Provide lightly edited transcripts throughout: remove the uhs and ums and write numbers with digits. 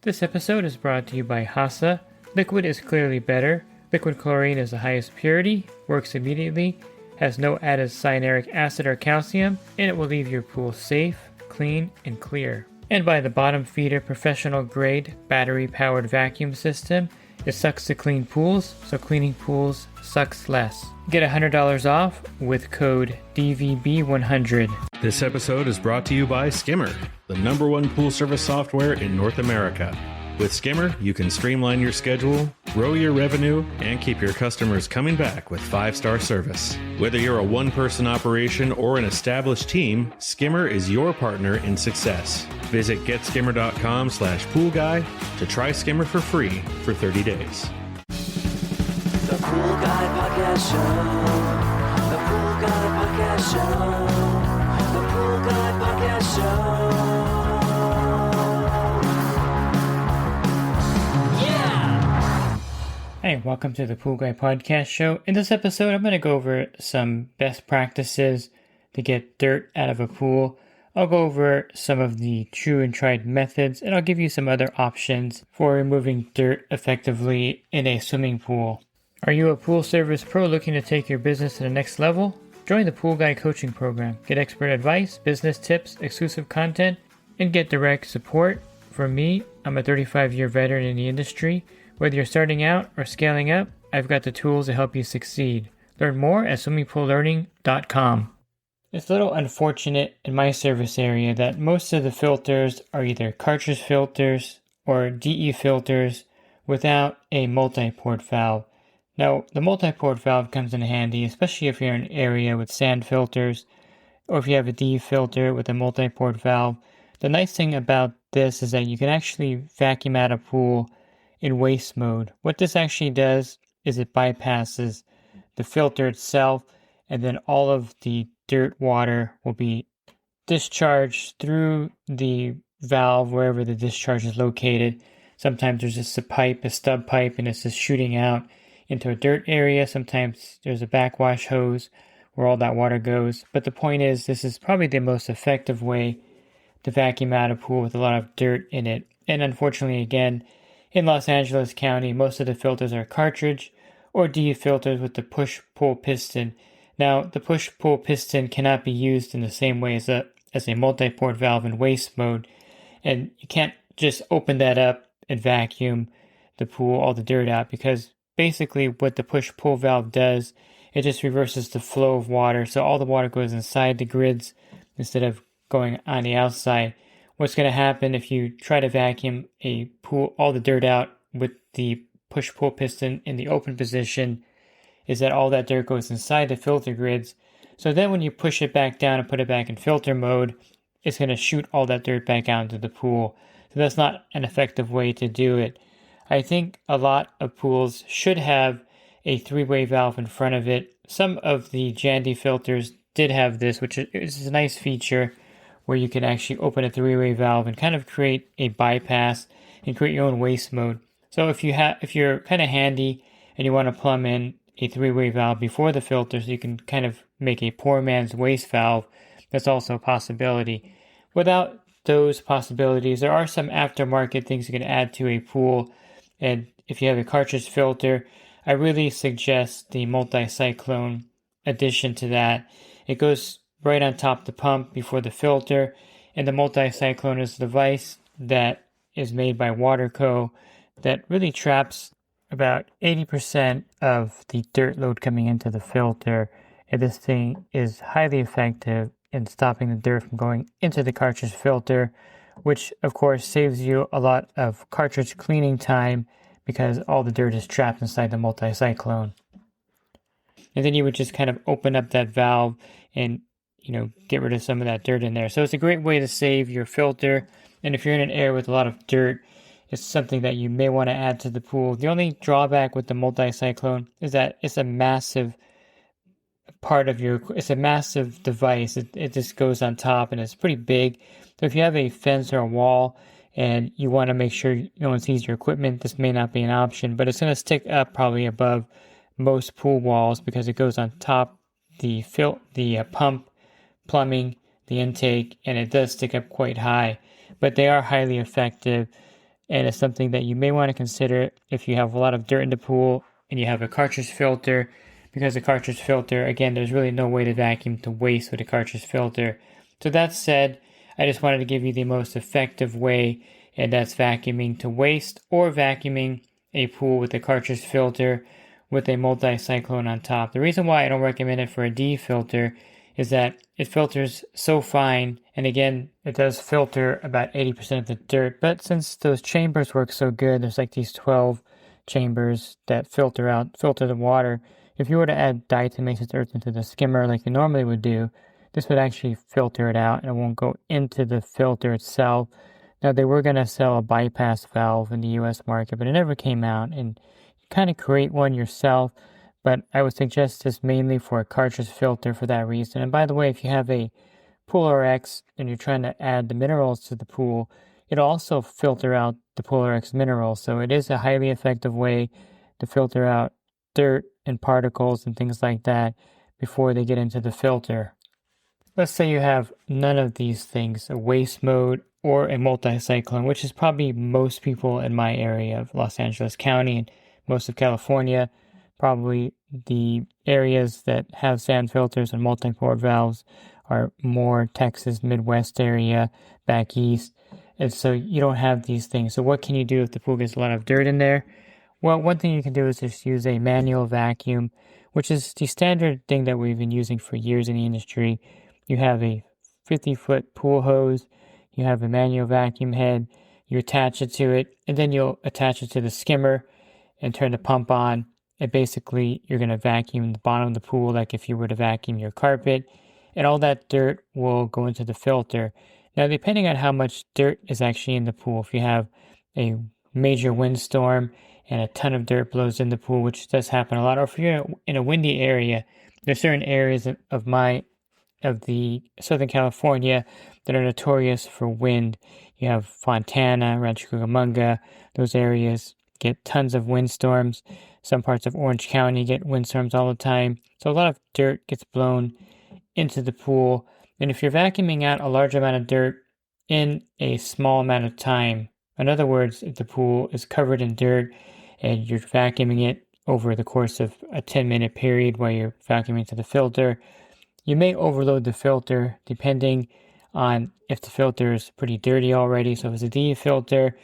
This episode is brought to you by HASA. Liquid is clearly better. Liquid chlorine is the highest purity, works immediately, has no added cyanuric acid or calcium, and it will leave your pool safe, clean, and clear. And by the Bottom Feeder professional grade battery powered vacuum system. It sucks to clean pools, so cleaning pools sucks less. Get $100 off with code DVB100. This episode is brought to you by Skimmer, the #1 pool service software in North America. With Skimmer, you can streamline your schedule, grow your revenue, and keep your customers coming back with 5-star service. Whether you're a one-person operation or an established team, Skimmer is your partner in success. Visit getskimmer.com/poolguy to try Skimmer for free for 30 days. The Pool Guy Podcast Show. The Pool Guy Podcast Show. The Pool Guy Podcast Show. Hey, welcome to the Pool Guy Podcast Show. In this episode, I'm going to go over some best practices to get dirt out of a pool. I'll go over some of the true and tried methods, and I'll give you some other options for removing dirt effectively in a swimming pool. Are you a pool service pro looking to take your business to the next level? Join the Pool Guy Coaching Program. Get expert advice, business tips, exclusive content, and get direct support from me. I'm a 35-year veteran in the industry. Whether you're starting out or scaling up, I've got the tools to help you succeed. Learn more at swimmingpoollearning.com. It's a little unfortunate in my service area that most of the filters are either cartridge filters or DE filters without a multi-port valve. Now, the multi-port valve comes in handy, especially if you're in an area with sand filters or if you have a DE filter with a multi-port valve. The nice thing about this is that you can actually vacuum out a pool in waste mode. What this actually does is it bypasses the filter itself, and then all of the dirt water will be discharged through the valve wherever the discharge is located. Sometimes there's just a stub pipe, and it's just shooting out into a dirt area. Sometimes there's a backwash hose where all that water goes. But the point is, this is probably the most effective way to vacuum out a pool with a lot of dirt in it. And unfortunately, again, in Los Angeles County, most of the filters are cartridge or DE filters with the push-pull piston. Now, the push-pull piston cannot be used in the same way as a multi-port valve in waste mode, and you can't just open that up and vacuum the pool, all the dirt out, because basically what the push-pull valve does, it just reverses the flow of water, so all the water goes inside the grids instead of going on the outside. What's going to happen if you try to vacuum a pool, all the dirt out with the push-pull piston in the open position, is that all that dirt goes inside the filter grids. So then when you push it back down and put it back in filter mode, it's going to shoot all that dirt back out into the pool. So that's not an effective way to do it. I think a lot of pools should have a 3-way valve in front of it. Some of the Jandy filters did have this, which is a nice feature, where you can actually open a 3-way valve and kind of create a bypass and create your own waste mode. So if you're kind of handy and you want to plumb in a 3-way valve before the filter, so you can kind of make a poor man's waste valve, that's also a possibility. Without those possibilities, there are some aftermarket things you can add to a pool. And if you have a cartridge filter, I really suggest the multicyclone addition to that. It goes right on top of the pump before the filter, and the multicyclone is a device that is made by Waterco that really traps about 80% of the dirt load coming into the filter, and this thing is highly effective in stopping the dirt from going into the cartridge filter, which of course saves you a lot of cartridge cleaning time because all the dirt is trapped inside the multicyclone. And then you would just kind of open up that valve and get rid of some of that dirt in there. So it's a great way to save your filter. And if you're in an area with a lot of dirt, it's something that you may want to add to the pool. The only drawback with the multicyclone is that it's a massive it's a massive device. It just goes on top and it's pretty big. So if you have a fence or a wall and you want to make sure no one sees your equipment, this may not be an option, but it's going to stick up probably above most pool walls because it goes on top the pump, plumbing, the intake, and it does stick up quite high. But they are highly effective. and it's something that you may want to consider if you have a lot of dirt in the pool and you have a cartridge filter, because the cartridge filter, again, there's really no way to vacuum to waste with a cartridge filter. So that said, I just wanted to give you the most effective way, and that's vacuuming to waste or vacuuming a pool with a cartridge filter with a multicyclone on top. The reason why I don't recommend it for a D filter is that it filters so fine, and again, it does filter about 80% of the dirt, but since those chambers work so good, there's like these 12 chambers that filter the water. If you were to add diatomaceous earth into the skimmer like you normally would do, this would actually filter it out and it won't go into the filter itself. Now, they were going to sell a bypass valve in the US market, but it never came out, and you kind of create one yourself, but I would suggest this mainly for a cartridge filter for that reason. And by the way, if you have a Pool RX and you're trying to add the minerals to the pool, it'll also filter out the Pool RX minerals. So it is a highly effective way to filter out dirt and particles and things like that before they get into the filter. Let's say you have none of these things, a waste mode or a multicyclone, which is probably most people in my area of Los Angeles County and most of California. Probably the areas that have sand filters and multi-port valves are more Texas, Midwest area, back east. And so you don't have these things. So what can you do if the pool gets a lot of dirt in there? Well, one thing you can do is just use a manual vacuum, which is the standard thing that we've been using for years in the industry. You have a 50-foot pool hose, you have a manual vacuum head, you attach it to it, and then you'll attach it to the skimmer and turn the pump on. And basically, you're going to vacuum the bottom of the pool like if you were to vacuum your carpet, and all that dirt will go into the filter. Now, depending on how much dirt is actually in the pool, if you have a major windstorm and a ton of dirt blows in the pool, which does happen a lot, or if you're in a windy area, there's certain areas of the Southern California that are notorious for wind. You have Fontana, Rancho Cucamonga, those areas get tons of windstorms. Some parts of Orange County get windstorms all the time. So a lot of dirt gets blown into the pool. And if you're vacuuming out a large amount of dirt in a small amount of time, in other words, if the pool is covered in dirt and you're vacuuming it over the course of a 10-minute period while you're vacuuming to the filter, you may overload the filter depending on if the filter is pretty dirty already. So if it's a D filter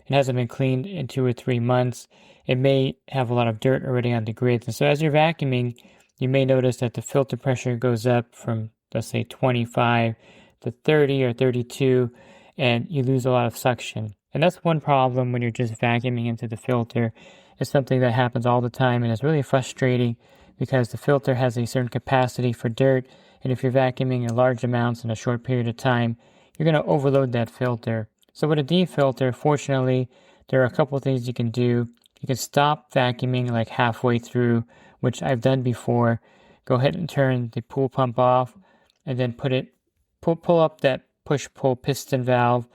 and hasn't been cleaned in 2 or 3 months, it may have a lot of dirt already on the grids. And so as you're vacuuming, you may notice that the filter pressure goes up from, let's say, 25 to 30 or 32, and you lose a lot of suction. And that's one problem when you're just vacuuming into the filter. It's something that happens all the time, and it's really frustrating because the filter has a certain capacity for dirt, and if you're vacuuming in large amounts in a short period of time, you're going to overload that filter. So with a D filter, fortunately, there are a couple of things you can do. You can stop vacuuming like halfway through, which I've done before. Go ahead and turn the pool pump off, and then pull up that push-pull piston valve,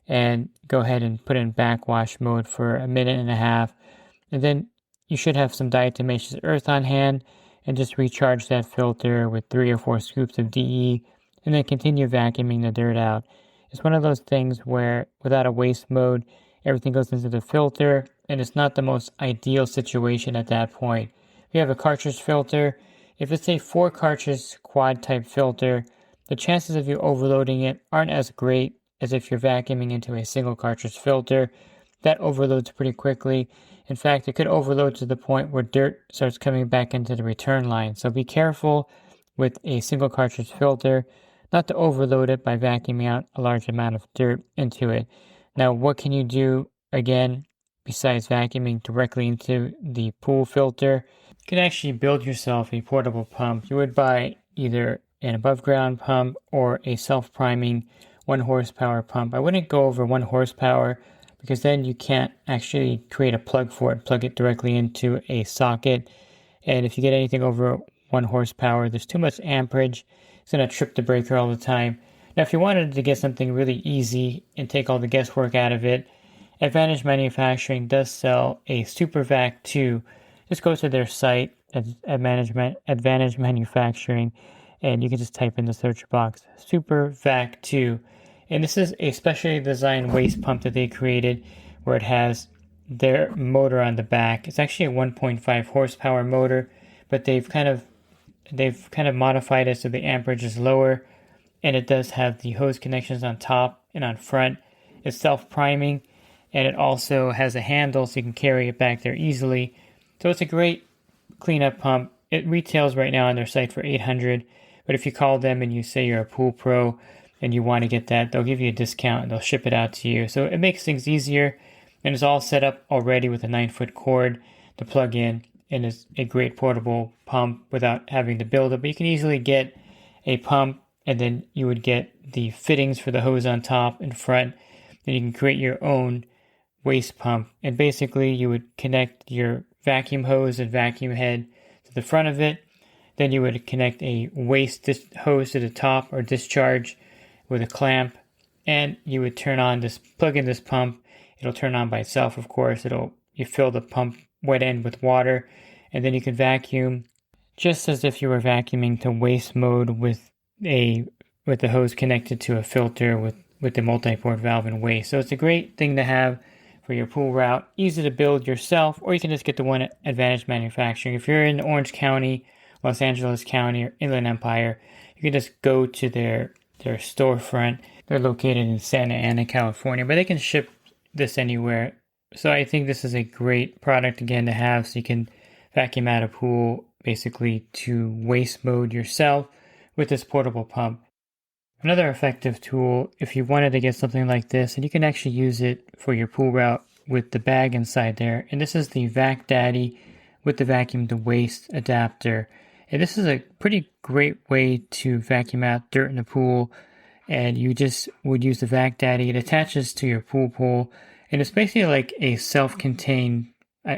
and go ahead and put it in backwash mode for a minute and a half. And then you should have some diatomaceous earth on hand, and just recharge that filter with 3 or 4 scoops of DE, and then continue vacuuming the dirt out. It's one of those things where without a waste mode, everything goes into the filter, and it's not the most ideal situation at that point. If you have a cartridge filter, if it's a 4 cartridge quad type filter, the chances of you overloading it aren't as great as if you're vacuuming into a single cartridge filter. That overloads pretty quickly. In fact, it could overload to the point where dirt starts coming back into the return line. So be careful with a single cartridge filter not to overload it by vacuuming out a large amount of dirt into it. Now, what can you do, again, besides vacuuming directly into the pool filter? You can actually build yourself a portable pump. You would buy either an above-ground pump or a self-priming 1 horsepower pump. I wouldn't go over 1 horsepower because then you can't actually create a plug for it, plug it directly into a socket. And if you get anything over 1 horsepower, there's too much amperage. It's going to trip the breaker all the time. Now, if you wanted to get something really easy and take all the guesswork out of it, Advantage Manufacturing does sell a SuperVac 2. Just go to their site at Advantage Manufacturing, and you can just type in the search box, SuperVac 2. And this is a specially designed waste pump that they created where it has their motor on the back. It's actually a 1.5 horsepower motor, but they've kind of modified it so the amperage is lower, and it does have the hose connections on top and on front. It's self-priming, and it also has a handle so you can carry it back there easily. So it's a great cleanup pump. It retails right now on their site for $800, but if you call them and you say you're a pool pro and you want to get that, they'll give you a discount and they'll ship it out to you. So it makes things easier, and it's all set up already with a 9-foot cord to plug in, and it's a great portable pump without having to build it. But you can easily get a pump, and then you would get the fittings for the hose on top and front. Then you can create your own waste pump, and basically you would connect your vacuum hose and vacuum head to the front of it. Then you would connect a waste hose to the top or discharge with a clamp, and you would plug in this pump. It'll turn on by itself, of course. You fill the pump wet end with water, and then you can vacuum just as if you were vacuuming to waste mode with the hose connected to a filter with the multi-port valve and waste. So it's a great thing to have for your pool route. Easy to build yourself, or you can just get the one at Advantage Manufacturing. If you're in Orange County, Los Angeles County, or Inland Empire, you can just go to their storefront. They're located in Santa Ana, California, but they can ship this anywhere. So I think this is a great product, again, to have so you can vacuum out a pool basically to waste mode yourself with this portable pump. Another effective tool, if you wanted to get something like this, and you can actually use it for your pool route with the bag inside there, and this is the Vac Daddy with the vacuum to waste adapter. And this is a pretty great way to vacuum out dirt in the pool, and you just would use the Vac Daddy. It attaches to your pool pole, and it's basically like a self-contained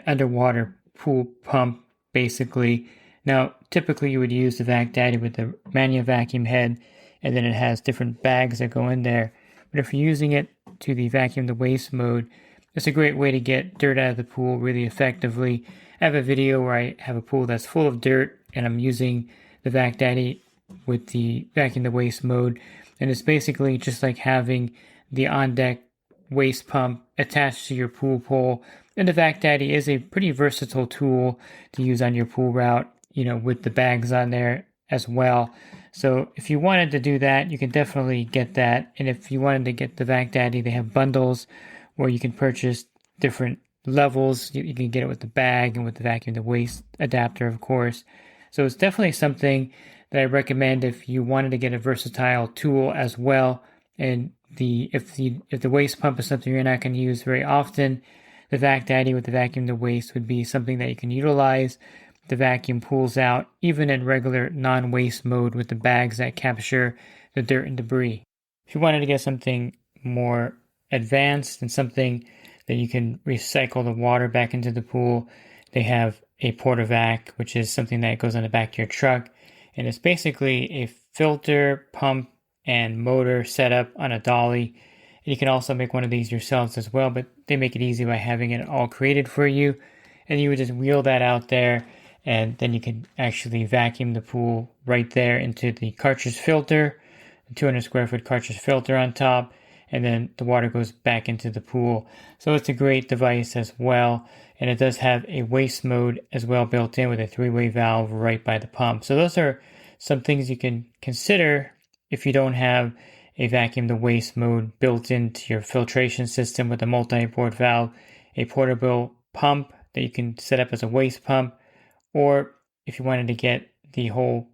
underwater pool pump, basically. Now, typically you would use the Vac Daddy with the manual vacuum head, and then it has different bags that go in there. But if you're using it to the vacuum to waste mode, it's a great way to get dirt out of the pool really effectively. I have a video where I have a pool that's full of dirt, and I'm using the Vac Daddy with the vacuum to waste mode. And it's basically just like having the on-deck waste pump attached to your pool pole. And the Vac Daddy is a pretty versatile tool to use on your pool route, with the bags on there as well. So if you wanted to do that, you can definitely get that. And if you wanted to get the Vac Daddy, they have bundles where you can purchase different levels. You can get it with the bag and with the vacuum to waste adapter, of course. So it's definitely something that I recommend if you wanted to get a versatile tool as well. And if the waste pump is something you're not going to use very often, the Vac Daddy with the vacuum to waste would be something that you can utilize. The vacuum pulls out even in regular non-waste mode with the bags that capture the dirt and debris. If you wanted to get something more advanced and something that you can recycle the water back into the pool, they have a Portavac, which is something that goes on the back of your truck. And it's basically a filter, pump, and motor setup on a dolly. And you can also make one of these yourselves as well, but they make it easy by having it all created for you. And you would just wheel that out there, and then you can actually vacuum the pool right there into the cartridge filter, the 200 square foot cartridge filter on top, and then the water goes back into the pool. So it's a great device as well. And it does have a waste mode as well built in with a 3-way valve right by the pump. So those are some things you can consider if you don't have a vacuum to waste mode built into your filtration system with a multi-port valve, a portable pump that you can set up as a waste pump, or if you wanted to get the whole,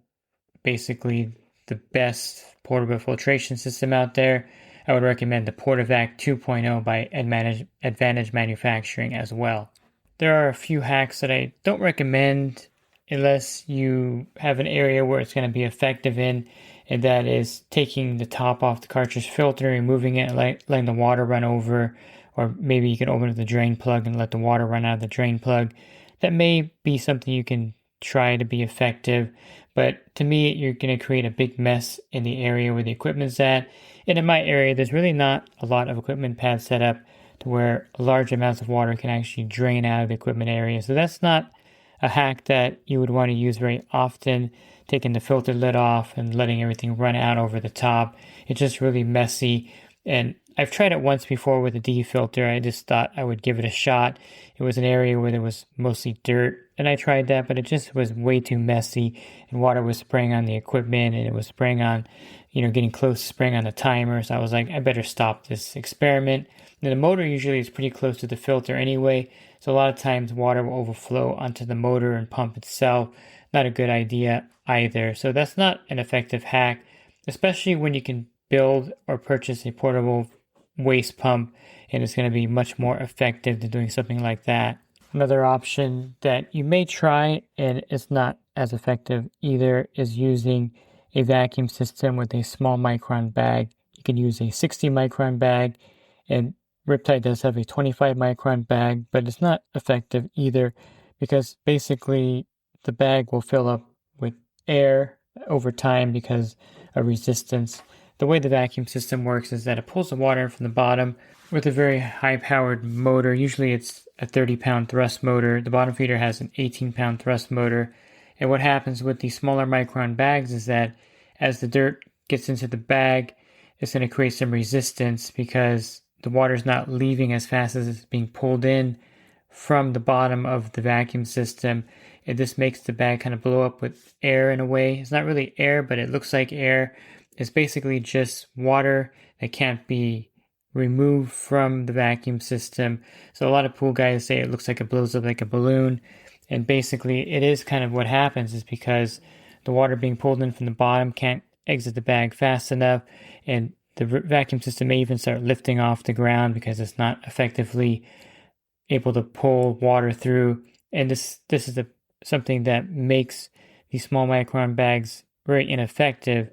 basically the best portable filtration system out there, I would recommend the Portavac 2.0 by Advantage Manufacturing as well. There are a few hacks that I don't recommend unless you have an area where it's going to be effective in, and that is taking the top off the cartridge filter, removing it, and letting the water run over, or maybe you can open up the drain plug and let the water run out of the drain plug. That may be something you can try to be effective, but to me, you're going to create a big mess in the area where the equipment's at. And in my area, there's really not a lot of equipment pads set up to where large amounts of water can actually drain out of the equipment area. So that's not a hack that you would want to use very often, taking the filter lid off and letting everything run out over the top. It's just really messy. And I've tried it once before with a defilter. I just thought I would give it a shot. It was an area where there was mostly dirt, and I tried that, but it just was way too messy, and water was spraying on the equipment, and it was spraying on, getting close to spraying on the timer. So I was like, I better stop this experiment. And the motor usually is pretty close to the filter anyway, so a lot of times water will overflow onto the motor and pump itself. Not a good idea either. So that's not an effective hack, especially when you can build or purchase a portable waste pump, and it's going to be much more effective than doing something like that. Another option that you may try, and it's not as effective either, is using a vacuum system with a small micron bag. You can use a 60 micron bag, and Riptide does have a 25 micron bag, but it's not effective either because basically the bag will fill up with air over time because of resistance. The way the vacuum system works is that it pulls the water in from the bottom with a very high-powered motor. Usually it's a 30-pound thrust motor. The bottom feeder has an 18-pound thrust motor. And what happens with these smaller micron bags is that as the dirt gets into the bag, it's going to create some resistance because the water is not leaving as fast as it's being pulled in from the bottom of the vacuum system. And this makes the bag kind of blow up with air in a way. It's not really air, but it looks like air. It's basically just water that can't be removed from the vacuum system. So a lot of pool guys say it looks like it blows up like a balloon. And basically it is kind of what happens is because the water being pulled in from the bottom can't exit the bag fast enough. And the vacuum system may even start lifting off the ground because it's not effectively able to pull water through. And this is something that makes these small micron bags very ineffective.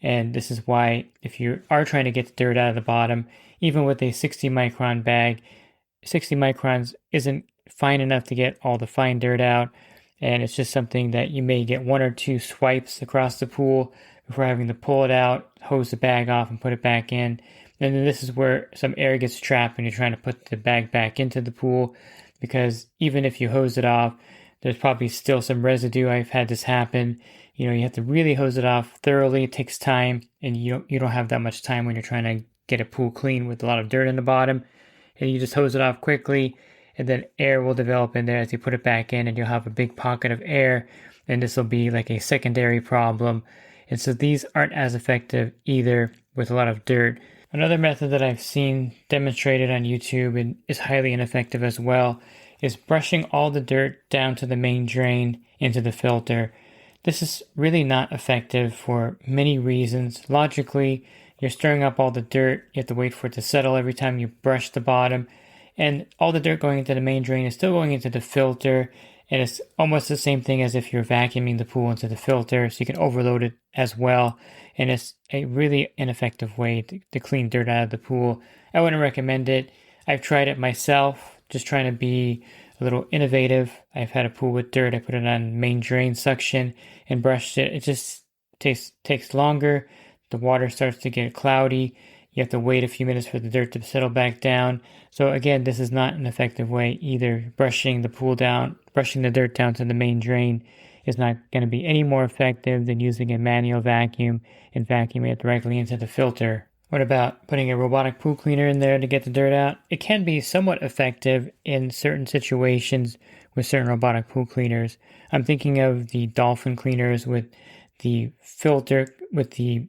And this is why if you are trying to get the dirt out of the bottom, even with a 60 micron bag, 60 microns isn't fine enough to get all the fine dirt out. And it's just something that you may get one or two swipes across the pool before having to pull it out, hose the bag off, and put it back in. And then this is where some air gets trapped when you're trying to put the bag back into the pool, because even if you hose it off, there's probably still some residue. I've had this happen. You have to really hose it off thoroughly. It takes time, and you don't have that much time when you're trying to get a pool clean with a lot of dirt in the bottom. And you just hose it off quickly, and then air will develop in there as you put it back in, and you'll have a big pocket of air, and this will be like a secondary problem. And so these aren't as effective either with a lot of dirt. Another method that I've seen demonstrated on YouTube and is highly ineffective as well is brushing all the dirt down to the main drain into the filter. This is really not effective for many reasons. Logically, you're stirring up all the dirt. You have to wait for it to settle every time you brush the bottom. And all the dirt going into the main drain is still going into the filter. And it's almost the same thing as if you're vacuuming the pool into the filter. So you can overload it as well. And it's a really ineffective way to clean dirt out of the pool. I wouldn't recommend it. I've tried it myself, just trying to be a little innovative. I've had a pool with dirt. I put it on main drain suction and brushed it. It just takes longer. The water starts to get cloudy. You have to wait a few minutes for the dirt to settle back down. So again, this is not an effective way either. Brushing the dirt down to the main drain is not going to be any more effective than using a manual vacuum and vacuuming it directly into the filter. What about putting a robotic pool cleaner in there to get the dirt out? It can be somewhat effective in certain situations with certain robotic pool cleaners. I'm thinking of the dolphin cleaners with the filter, with the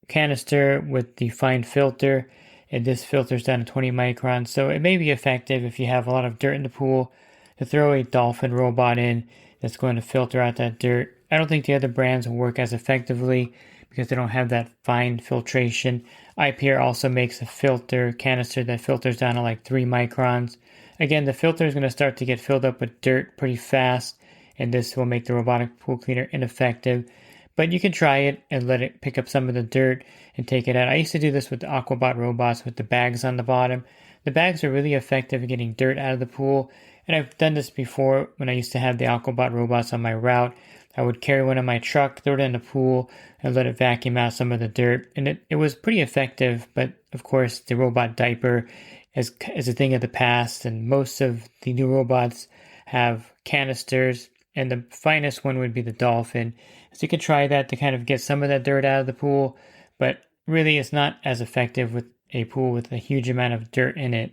canister, with the fine filter, and this filters down to 20 microns. So it may be effective if you have a lot of dirt in the pool to throw a dolphin robot in that's going to filter out that dirt. I don't think the other brands will work as effectively because they don't have that fine filtration. iPure also makes a filter canister that filters down to like 3 microns. Again, the filter is going to start to get filled up with dirt pretty fast, and this will make the robotic pool cleaner ineffective. But you can try it and let it pick up some of the dirt and take it out. I used to do this with the Aquabot robots with the bags on the bottom. The bags are really effective at getting dirt out of the pool. And I've done this before when I used to have the Aquabot robots on my route. I would carry one in my truck, throw it in the pool, and let it vacuum out some of the dirt. And it was pretty effective, but of course the robot diaper is a thing of the past, and most of the new robots have canisters, and the finest one would be the dolphin. So you could try that to kind of get some of that dirt out of the pool, but really it's not as effective with a pool with a huge amount of dirt in it.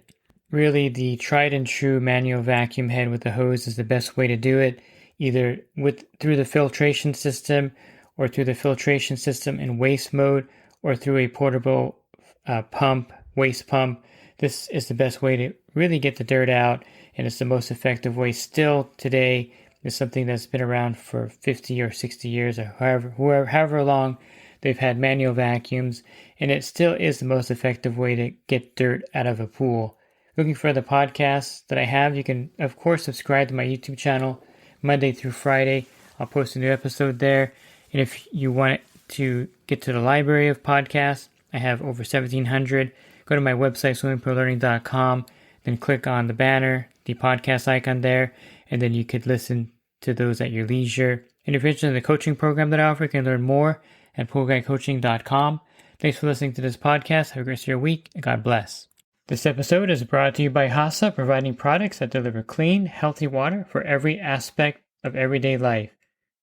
Really, the tried and true manual vacuum head with the hose is the best way to do it, either through the filtration system or through the filtration system in waste mode or through a portable waste pump. This is the best way to really get the dirt out, and it's the most effective way still today. It's something that's been around for 50 or 60 years or however long they've had manual vacuums, and it still is the most effective way to get dirt out of a pool. Looking for the podcasts that I have, you can, of course, subscribe to my YouTube channel Monday through Friday. I'll post a new episode there. And if you want to get to the library of podcasts, I have over 1,700. Go to my website, swimmingpoollearning.com, then click on the banner, the podcast icon there, and then you could listen to those at your leisure. And if you're interested in the coaching program that I offer, you can learn more at poolguycoaching.com. Thanks for listening to this podcast. Have a great rest of your week, and God bless. This episode is brought to you by HASA, providing products that deliver clean, healthy water for every aspect of everyday life.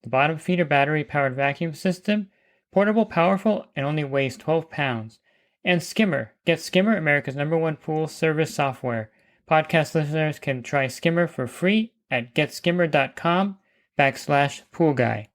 The bottom feeder battery-powered vacuum system, portable, powerful, and only weighs 12 pounds. And Skimmer. Get Skimmer, America's #1 pool service software. Podcast listeners can try Skimmer for free at getskimmer.com/poolguy.